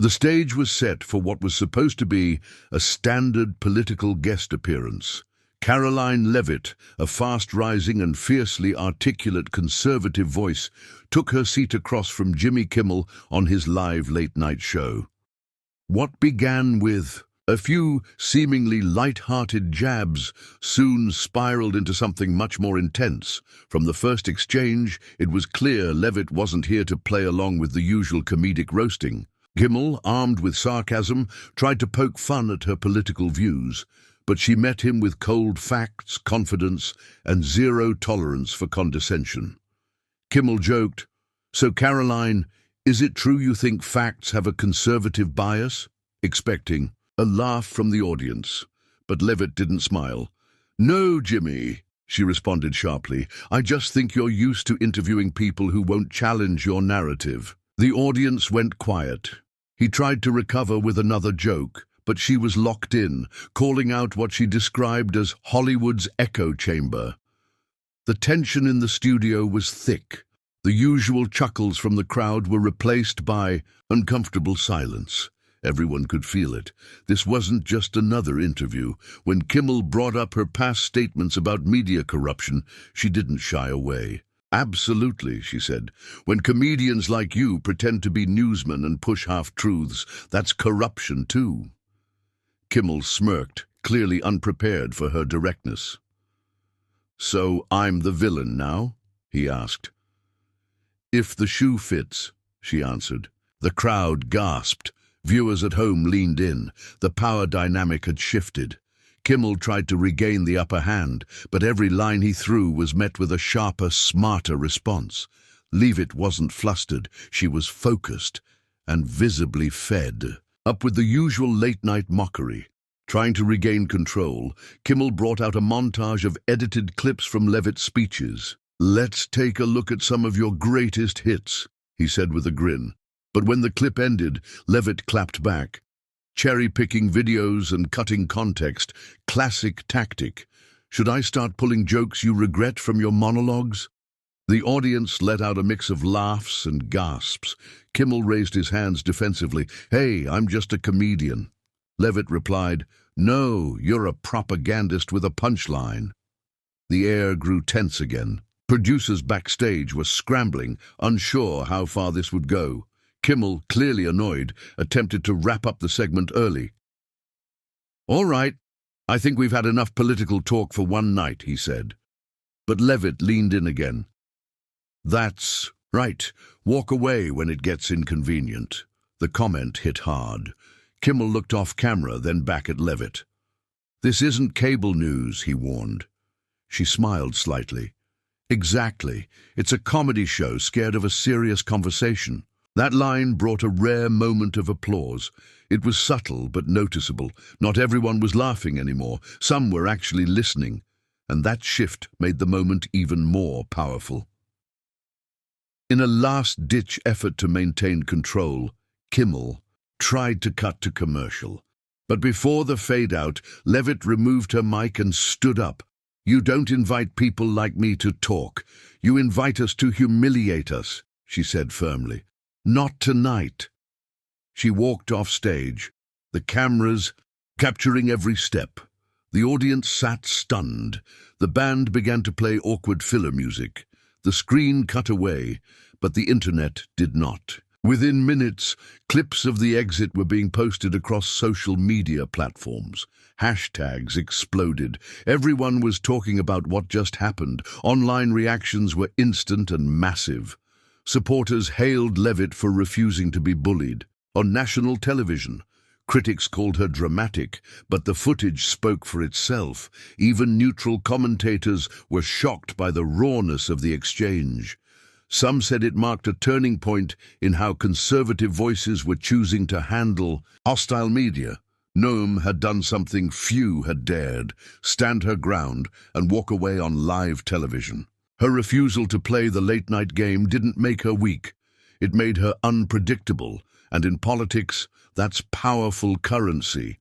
The stage was set for what was supposed to be a standard political guest appearance. Karoline Leavitt, a fast-rising and fiercely articulate conservative voice, took her seat across from Jimmy Kimmel on his live late-night show. What began with a few seemingly light-hearted jabs soon spiraled into something much more intense. From the first exchange, it was clear Leavitt wasn't here to play along with the usual comedic roasting. Kimmel, armed with sarcasm, tried to poke fun at her political views, but she met him with cold facts, confidence, and zero tolerance for condescension. Kimmel joked, "So, Karoline, is it true you think facts have a conservative bias?" expecting a laugh from the audience. But Leavitt didn't smile. "No, Jimmy," she responded sharply. "I just think you're used to interviewing people who won't challenge your narrative." The audience went quiet. He tried to recover with another joke, but she was locked in, calling out what she described as Hollywood's echo chamber. The tension in the studio was thick. The usual chuckles from the crowd were replaced by uncomfortable silence. Everyone could feel it. This wasn't just another interview. When Kimmel brought up her past statements about media corruption, she didn't shy away. "Absolutely," she said. "When comedians like you pretend to be newsmen and push half-truths, that's corruption too." Kimmel smirked, clearly unprepared for her directness. "So I'm the villain now?" he asked. "If the shoe fits," she answered. The crowd gasped. Viewers at home leaned in. The power dynamic had shifted. Kimmel tried to regain the upper hand, but every line he threw was met with a sharper, smarter response. Leavitt wasn't flustered. She was focused and visibly fed. Up with the usual late-night mockery. Trying to regain control, Kimmel brought out a montage of edited clips from Leavitt's speeches. "Let's take a look at some of your greatest hits," he said with a grin. But when the clip ended, Leavitt clapped back. "Cherry-picking videos and cutting context. Classic tactic. Should I start pulling jokes you regret from your monologues?" The audience let out a mix of laughs and gasps. Kimmel raised his hands defensively. "Hey, I'm just a comedian." Leavitt replied, "No, you're a propagandist with a punchline." The air grew tense again. Producers backstage were scrambling, unsure how far this would go. Kimmel, clearly annoyed, attempted to wrap up the segment early. "All right, I think we've had enough political talk for one night," he said. But Leavitt leaned in again. "That's right. Walk away when it gets inconvenient." The comment hit hard. Kimmel looked off camera, then back at Leavitt. "This isn't cable news," he warned. She smiled slightly. "Exactly. It's a comedy show scared of a serious conversation." That line brought a rare moment of applause. It was subtle but noticeable. Not everyone was laughing anymore. Some were actually listening. And that shift made the moment even more powerful. In a last-ditch effort to maintain control, Kimmel tried to cut to commercial. But before the fade-out, Leavitt removed her mic and stood up. "You don't invite people like me to talk. You invite us to humiliate us," she said firmly. "Not tonight." She walked off stage, the cameras capturing every step. The audience sat stunned. The band began to play awkward filler music. The screen cut away, but the internet did not. Within minutes, clips of the exit were being posted across social media platforms. Hashtags exploded. Everyone was talking about what just happened. Online reactions were instant and massive. Supporters hailed Leavitt for refusing to be bullied. On national television, critics called her dramatic, but the footage spoke for itself. Even neutral commentators were shocked by the rawness of the exchange. Some said it marked a turning point in how conservative voices were choosing to handle hostile media. Noam had done something few had dared: stand her ground and walk away on live television. Her refusal to play the late-night game didn't make her weak. It made her unpredictable, and in politics, that's powerful currency.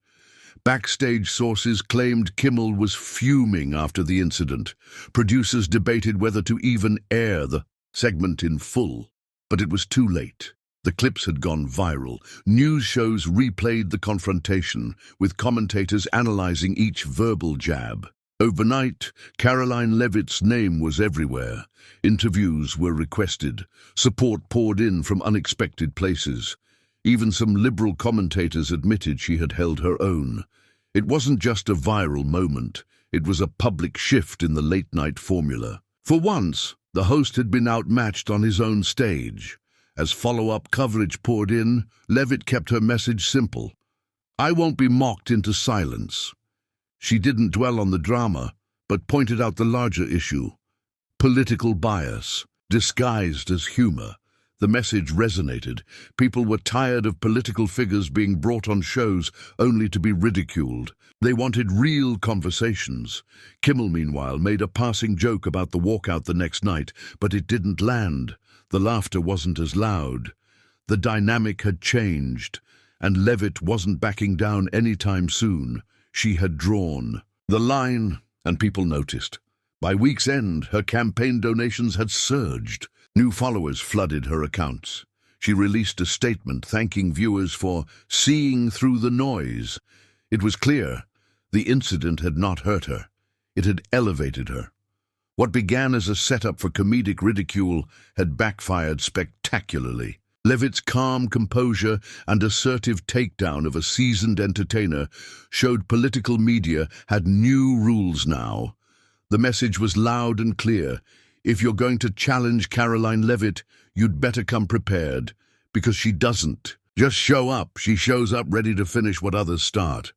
Backstage sources claimed Kimmel was fuming after the incident. Producers debated whether to even air the segment in full, but it was too late. The clips had gone viral. News shows replayed the confrontation, with commentators analyzing each verbal jab. Overnight, Karoline Leavitt's name was everywhere. Interviews were requested. Support poured in from unexpected places. Even some liberal commentators admitted she had held her own. It wasn't just a viral moment. It was a public shift in the late-night formula. For once, the host had been outmatched on his own stage. As follow-up coverage poured in, Leavitt kept her message simple. I won't be mocked into silence. She didn't dwell on the drama, but pointed out the larger issue. Political bias, disguised as humor. The message resonated. People were tired of political figures being brought on shows only to be ridiculed. They wanted real conversations. Kimmel, meanwhile, made a passing joke about the walkout the next night, but it didn't land. The laughter wasn't as loud. The dynamic had changed, and Leavitt wasn't backing down anytime soon. She had drawn the line, and people noticed. By week's end, her campaign donations had surged. New followers flooded her accounts. She released a statement thanking viewers for seeing through the noise. It was clear the incident had not hurt her. It had elevated her. What began as a setup for comedic ridicule had backfired spectacularly. Leavitt's calm composure and assertive takedown of a seasoned entertainer showed political media had new rules now. The message was loud and clear. If you're going to challenge Karoline Leavitt, you'd better come prepared, because she doesn't just show up. She shows up ready to finish what others start.